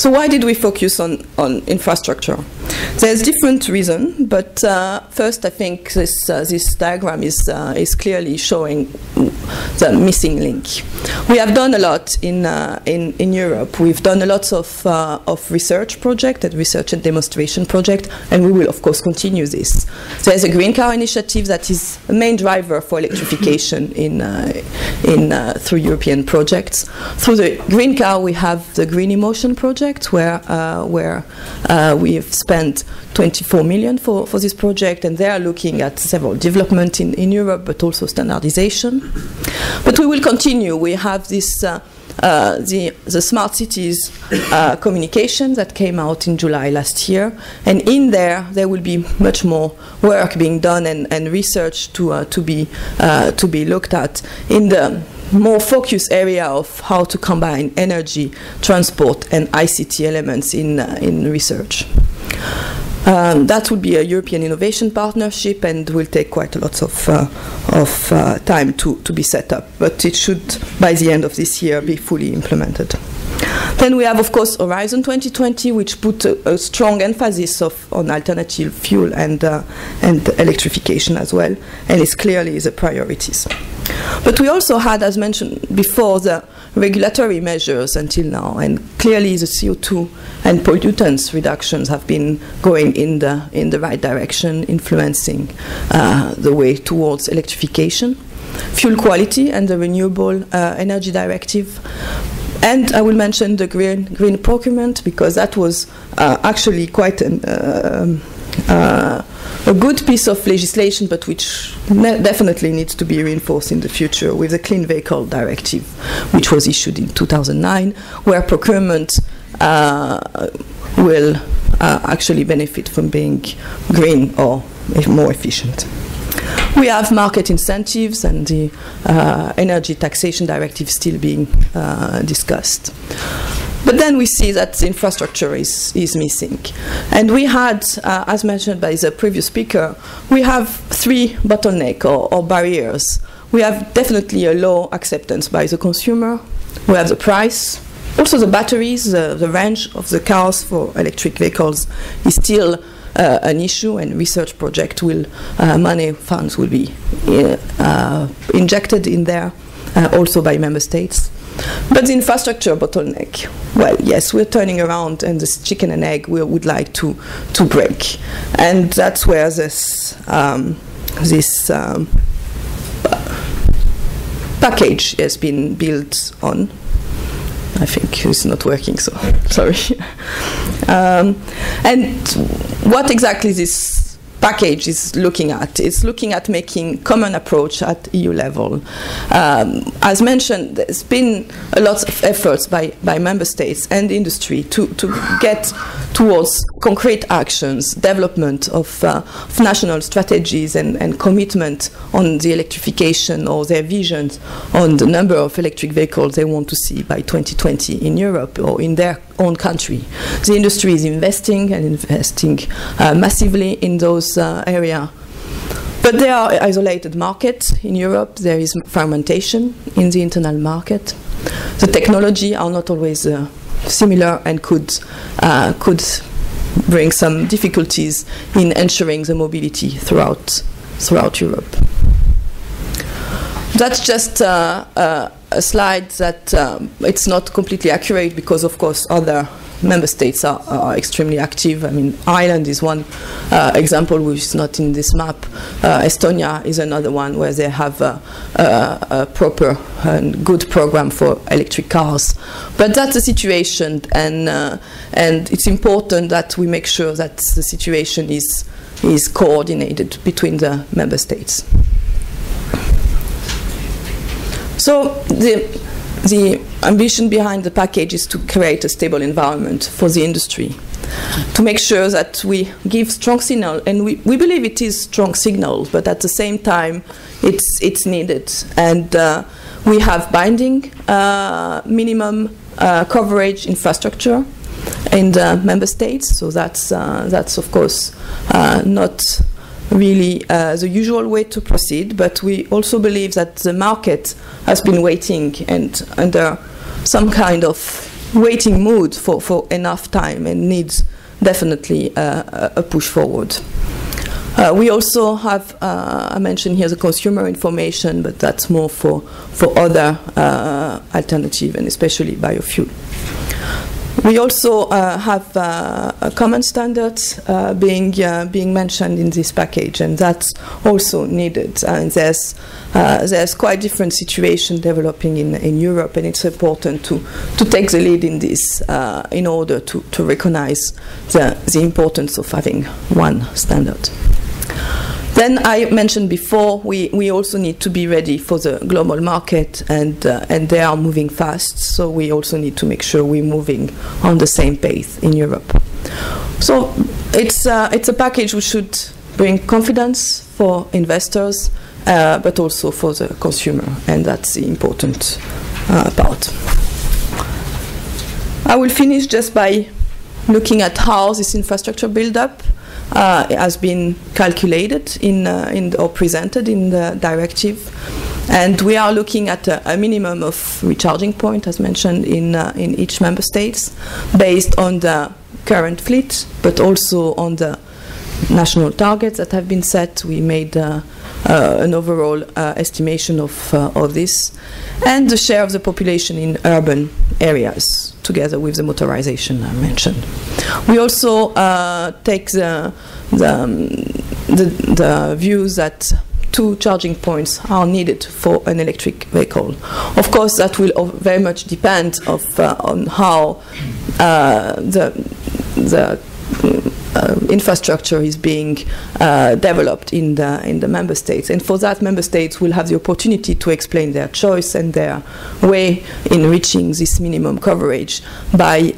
So why did we focus on infrastructure? There's different reasons, but first I think this diagram is clearly showing the missing link. We have done a lot in Europe. We've done a lot of research projects and research and demonstration projects, and we will of course continue this. There's a green car initiative that is a main driver for electrification through European projects. Through the green car, we have the Green Emotion project, where we have spent 24 million for this project, and they are looking at several development in Europe, but also standardization. But we will continue. We have this the smart cities communication that came out in July last year, and in there will be much more work being done and research to be looked at in the more focused area of how to combine energy, transport, and ICT elements in research. That would be a European innovation partnership, and will take quite a lot of time to be set up. But it should, by the end of this year, be fully implemented. Then we have, of course, Horizon 2020, which put a strong emphasis on alternative fuel and electrification as well, and is clearly the priorities. But we also had, as mentioned before, the regulatory measures until now, and clearly the CO2 and pollutants reductions have been going in the right direction, influencing the way towards electrification. Fuel quality and the Renewable Energy Directive. And I will mention the green procurement, because that was actually quite a good piece of legislation, but which definitely needs to be reinforced in the future with the Clean Vehicle Directive, which was issued in 2009, where procurement will actually benefit from being green or more efficient. We have market incentives and the Energy Taxation Directive still being discussed. But then we see that the infrastructure is missing. And we had, as mentioned by the previous speaker, we have three bottlenecks or barriers. We have definitely a low acceptance by the consumer. We have the price. Also the batteries, the range of the cars for electric vehicles is still an issue, and research project funds will be injected in there, also by member states. But the infrastructure bottleneck, well, yes, we're turning around, and this chicken and egg we would like to break, and that's where this package has been built on. I think it's not working, so sorry. And what exactly this package is looking at? It's looking at making common approach at EU level. As mentioned, there's been a lot of efforts by member states and industry to get towards concrete actions, development of national strategies and commitment on the electrification or their visions on the number of electric vehicles they want to see by 2020 in Europe or in their own country. The industry is investing massively in those areas. But there are isolated markets in Europe. There is fragmentation in the internal market. The technology are not always similar and could bring some difficulties in ensuring the mobility throughout Europe. That's just a slide that it's not completely accurate, because of course other member states are extremely active. I mean, Ireland is one example which is not in this map. Estonia is another one where they have a proper and good program for electric cars. But that's the situation, and it's important that we make sure that the situation is coordinated between the member states. So the ambition behind the package is to create a stable environment for the industry, to make sure that we give strong signal, and we believe it is strong signal, but at the same time it's needed. And we have binding minimum coverage infrastructure in the member states, so that's of course not really the usual way to proceed, but we also believe that the market has been waiting and under some kind of waiting mood for enough time and needs definitely a push forward. We also have, I mentioned here the consumer information, but that's more for other alternatives, and especially biofuel. We also have common standards being mentioned in this package, and that's also needed. And there's quite different situation developing in Europe, and it's important to take the lead in this in order to recognize the importance of having one standard. Then I mentioned before, we also need to be ready for the global market, and they are moving fast, so we also need to make sure we're moving on the same pace in Europe. So it's a package which should bring confidence for investors, but also for the consumer, and that's the important part. I will finish just by looking at how this infrastructure build-up has been calculated or presented in the directive, and we are looking at a minimum of recharging point, as mentioned, in each member states, based on the current fleet, but also on the national targets that have been set. We made an overall estimation of this, and the share of the population in urban areas, together with the motorization I mentioned. We also take the views that 2 charging points are needed for an electric vehicle. Of course, that will very much depend on how the infrastructure is being developed in the member states, and for that, member states will have the opportunity to explain their choice and their way in reaching this minimum coverage by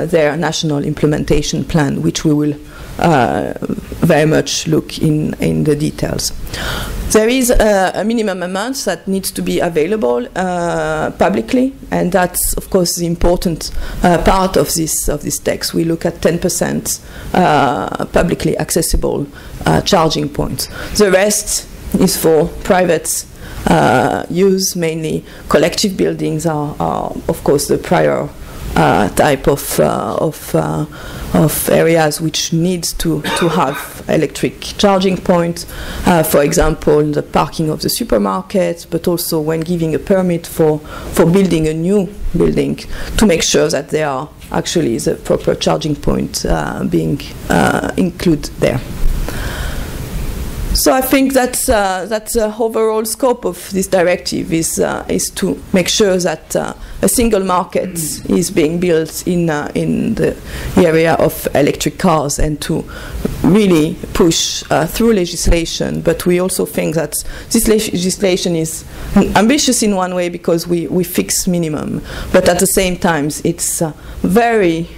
their national implementation plan, which we will very much look in the details. There is a minimum amount that needs to be available publicly, and that's, of course, the important part of this text. We look at 10% publicly accessible charging points. The rest is for private use, mainly. Collective buildings are of course, the prior type of areas which needs to have electric charging points. For example, the parking of the supermarket, but also when giving a permit for building a new building, to make sure that there are actually the proper charging point being included there. So I think that's the overall scope of this directive is to make sure that a single market is being built in the area of electric cars, and to really push through legislation. But we also think that this legislation is ambitious in one way, because we fix minimum, but at the same time it's very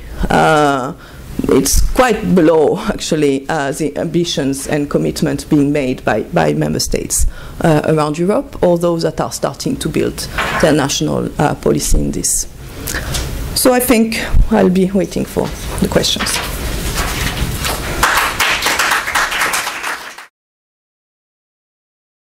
it's quite below, actually, the ambitions and commitments being made by member states around Europe, or those that are starting to build their national policy in this. So I think I'll be waiting for the questions.